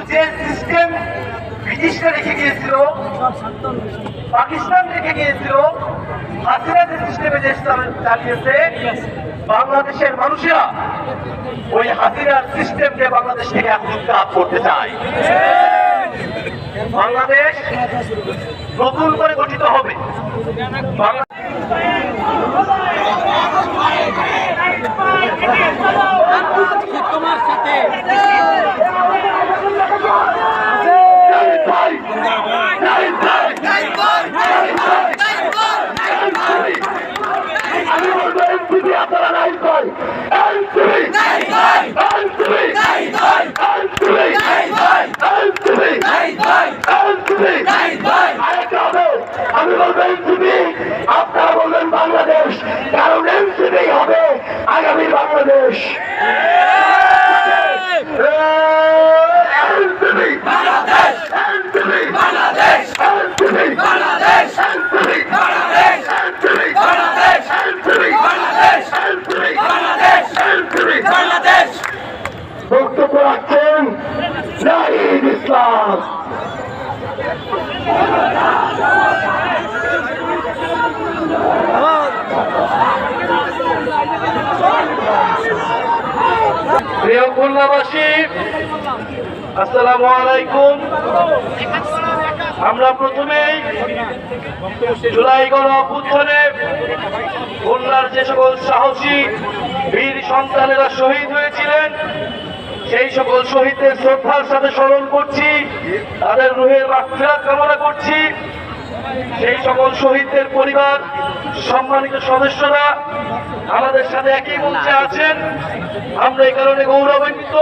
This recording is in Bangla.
যে সিস্টেম ব্রিটিশরা রেখে গিয়েছিল, পাকিস্তান রেখে গিয়েছিল, হাসিনা যে সিস্টেমে দেশ চালিয়েছে, বাংলাদেশের মানুষেরা ওই হাসিনার সিস্টেমকে বাংলাদেশ থেকে এখন উৎখাত করতে চায়। বাংলাদেশ নতুন করে গঠিত হবে। তোমার সাথে আমি বলবো এনসিপি আপনারা নাই কয়, এনসিপি আমি বলবো এনসিপি, আপনারা বলবেন বাংলাদেশ, কারণ এনসিপি হবে আগামী বাংলাদেশ। বক্তব্য রাখছেন নাহিদ ইসলাম। প্রিয় খুলনাবাসী, আসসালামু আলাইকুম। আমরা প্রথমেই জুলাই গণঅভ্যুত্থানে খুলনার যে সকল সাহসী বীর সন্তানেরা শহীদ হয়েছিলেন, সেই সকল শহীদদের শ্রদ্ধার সাথে স্মরণ করছি, তাদের রুহের মাগফিরাত কামনা করছি। সেই সকল শহীদদের পরিবার, সম্মানিত সদস্যরা আমাদের সাথে একই মঞ্চে আছেন। আমরা এই কারণে গৌরবান্বিত